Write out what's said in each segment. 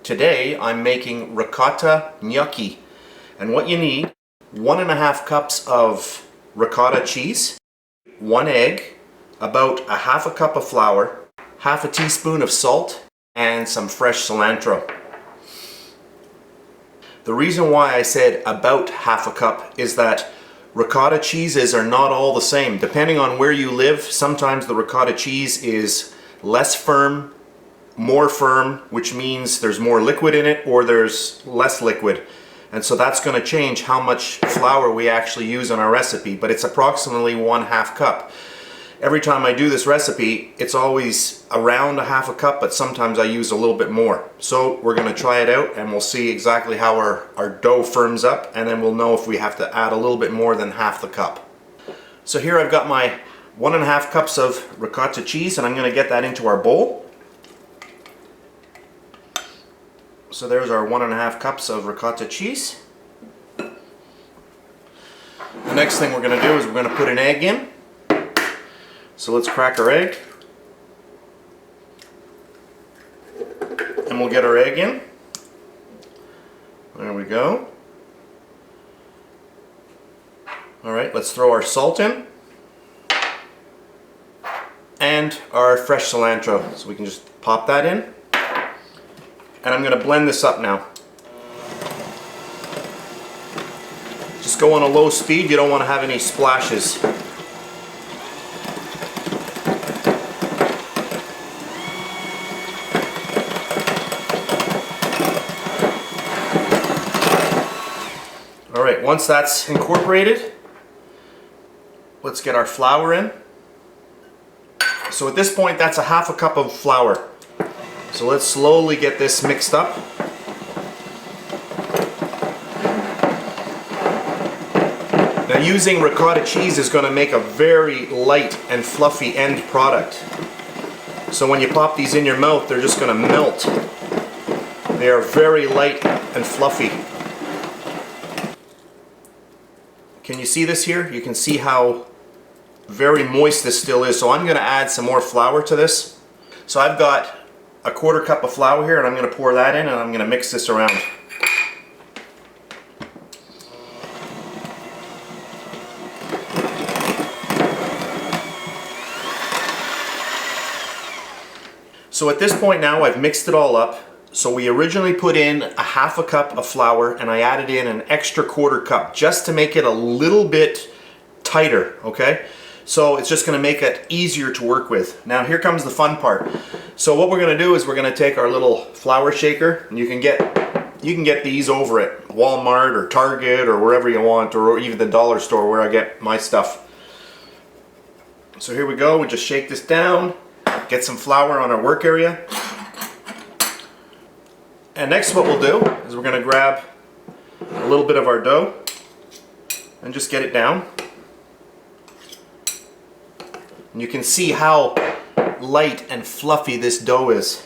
Today I'm making ricotta gnocchi, and what you need: 1.5 cups of ricotta cheese, 1 egg, about a half a cup of flour, half a teaspoon of salt, and some fresh cilantro. The reason why I said about half a cup is that ricotta cheeses are not all the same. Depending on where you live, sometimes the ricotta cheese is less firm, more firm, which means there's more liquid in it, or there's less liquid. And so that's going to change how much flour we actually use on our recipe, but it's approximately 1/2 cup. Every time I do this recipe, it's always around a half a cup, but sometimes I use a little bit more. So we're going to try it out and we'll see exactly how our dough firms up, and then we'll know if we have to add a little bit more than half the cup. So here I've got my 1.5 cups of ricotta cheese, and I'm going to get that into our bowl. So there's our 1.5 cups of ricotta cheese. The next thing we're going to do is we're going to put an egg in. So let's crack our egg. And we'll get our egg in. There we go. Alright, let's throw our salt in. And our fresh cilantro. So we can just pop that in. And I'm going to blend this up now. Just go on a low speed, you don't want to have any splashes. Alright, once that's incorporated, let's get our flour in. So at this point, that's a half a cup of flour. So let's slowly get this mixed up. Now, using ricotta cheese is going to make a very light and fluffy end product. So when you pop these in your mouth, they're just going to melt. They are very light and fluffy. Can you see this here? You can see how very moist this still is. So I'm going to add some more flour to this. So I've got a 1/4 cup of flour here, and I'm going to pour that in, and I'm going to mix this around. So at this point now, I've mixed it all up. So we originally put in a half a cup of flour, and I added in an extra 1/4 cup just to make it a little bit tighter, okay? So it's just going to make it easier to work with. Now here comes the fun part. So what we're going to do is we're going to take our little flour shaker, and you can get these over at Walmart or Target or wherever you want, or even the dollar store where I get my stuff. So here we go. We just shake this down, get some flour on our work area. And next what we'll do is we're going to grab a little bit of our dough and just get it down. And you can see how light and fluffy this dough is.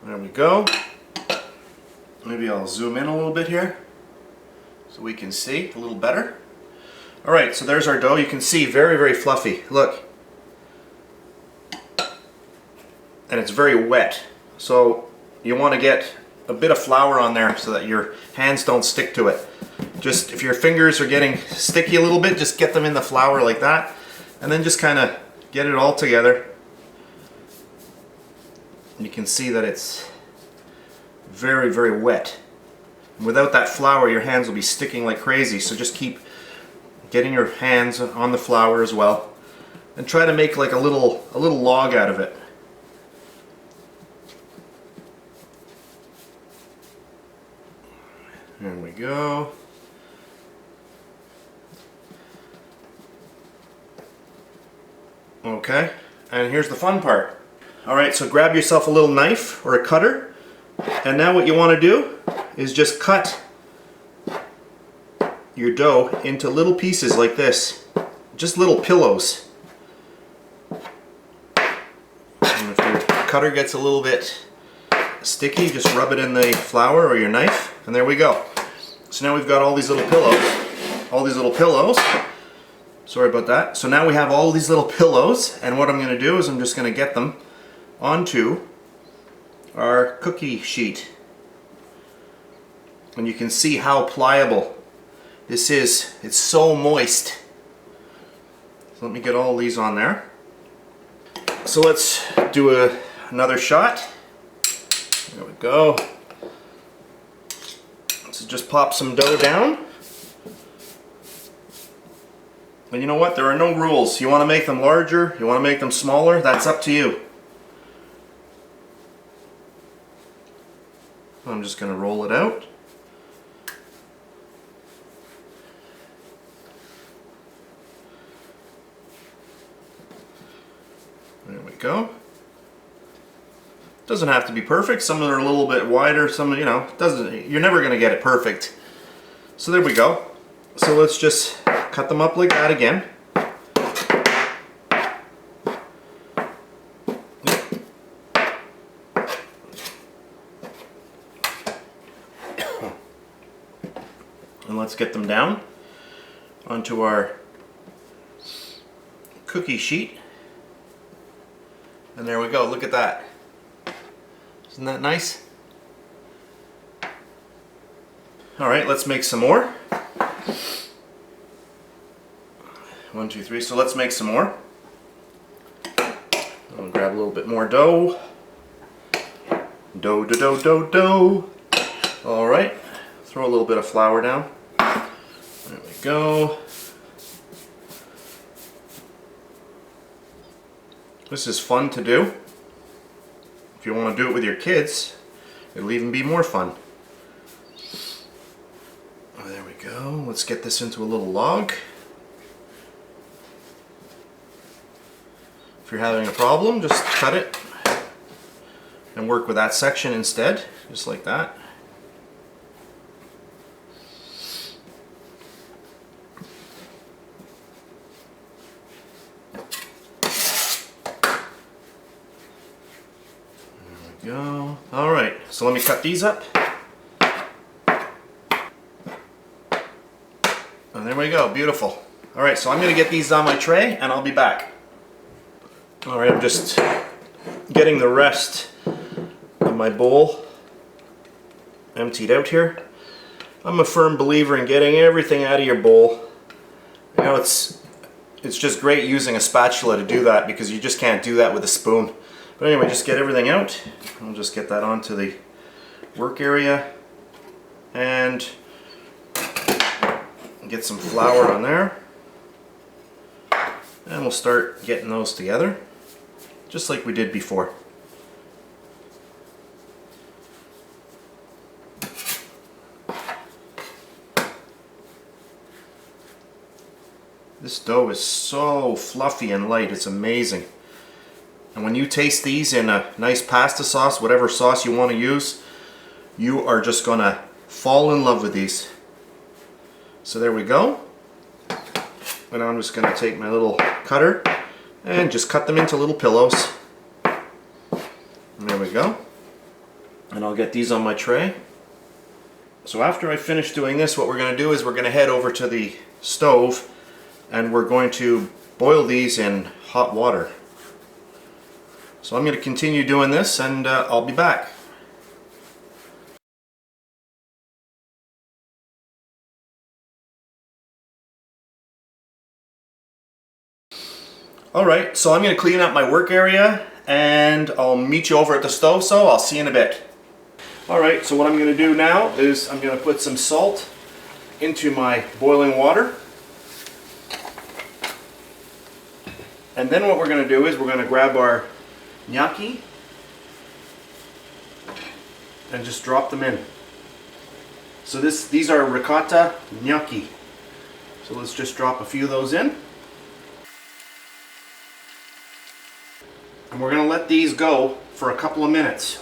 There we go. Maybe I'll zoom in a little bit here so we can see a little better. Alright, so there's our dough. You can see very, very fluffy. Look. And it's very wet. So you want to get a bit of flour on there so that your hands don't stick to it. Just if your fingers are getting sticky a little bit, just get them in the flour like that, and then just kind of get it all together. And you can see that it's very, very wet. Without that flour, your hands will be sticking like crazy, so just keep getting your hands on the flour as well, and try to make like a little log out of it. There we go. Okay, and here's the fun part. Alright, so grab yourself a little knife or a cutter, and now what you want to do is just cut your dough into little pieces like this. Just little pillows. And if your cutter gets a little bit sticky, just rub it in the flour or your knife, and there we go. So now we've got all these little pillows. Sorry about that. So now we have all these little pillows, and what I'm going to do is I'm just going to get them onto our cookie sheet. And you can see how pliable this is. It's so moist. So let me get all these on there. So let's do another shot. There we go. So just pop some dough down. And you know what? There are no rules. You want to make them larger, you want to make them smaller, that's up to you. I'm just going to roll it out. There we go. Doesn't have to be perfect. Some are a little bit wider, some, you know, you're never going to get it perfect. So there we go. So let's just cut them up like that again. And let's get them down onto our cookie sheet. And there we go, look at that. Isn't that nice? Alright, let's make some more. 1, 2, 3, so let's make some more. I'll grab a little bit more dough. Dough, dough, dough, dough. Alright, throw a little bit of flour down. There we go. This is fun to do. If you want to do it with your kids, it'll even be more fun. Oh, there we go. Let's get this into a little log. If you're having a problem, just cut it and work with that section instead, just like that. Go. Alright, so let me cut these up. And there we go, beautiful. Alright, so I'm going to get these on my tray and I'll be back. Alright, I'm just getting the rest of my bowl emptied out here. I'm a firm believer in getting everything out of your bowl. You know, it's just great using a spatula to do that because you just can't do that with a spoon. But anyway, just get everything out. I'll just get that onto the work area and get some flour on there. And we'll start getting those together, just like we did before. This dough is so fluffy and light, it's amazing. And when you taste these in a nice pasta sauce, whatever sauce you want to use, you are just going to fall in love with these. So there we go. And I'm just going to take my little cutter and just cut them into little pillows. And there we go. And I'll get these on my tray. So after I finish doing this, what we're going to do is we're going to head over to the stove and we're going to boil these in hot water. So I'm going to continue doing this and I'll be back. Alright, so I'm going to clean up my work area and I'll meet you over at the stove, so I'll see you in a bit. Alright, so what I'm going to do now is I'm going to put some salt into my boiling water. And then what we're going to do is we're going to grab our gnocchi and just drop them in. So these are ricotta gnocchi. So let's just drop a few of those in. And we're going to let these go for a couple of minutes.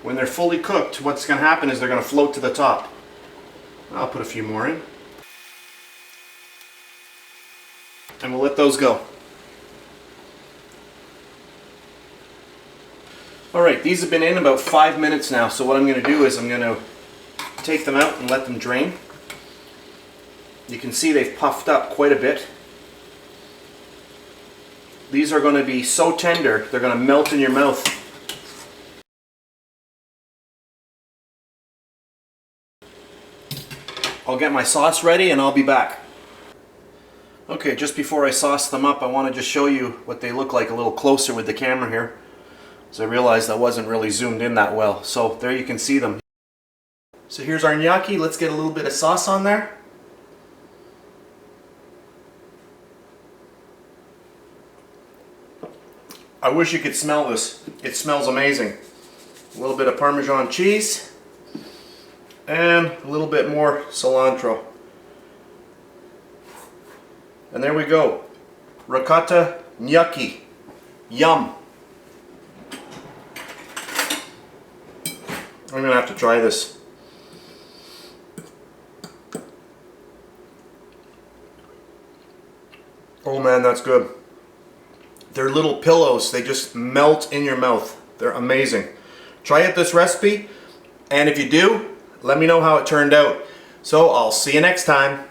When they're fully cooked, what's going to happen is they're going to float to the top. I'll put a few more in. And we'll let those go. Alright, these have been in about 5 minutes now, so what I'm going to do is I'm going to take them out and let them drain. You can see they've puffed up quite a bit. These are going to be so tender, they're going to melt in your mouth. I'll get my sauce ready and I'll be back. Okay, just before I sauce them up, I want to just show you what they look like a little closer with the camera here, because I realized I wasn't really zoomed in that well. So there you can see them. So here's our gnocchi. Let's get a little bit of sauce on there. I wish you could smell this. It smells amazing. A little bit of Parmesan cheese and a little bit more cilantro. And there we go. Ricotta Gnocchi. Yum. I'm gonna have to try this. Oh man, that's good. They're little pillows. They just melt in your mouth. They're amazing. Try it this recipe, and if you do, let me know how it turned out. So I'll see you next time.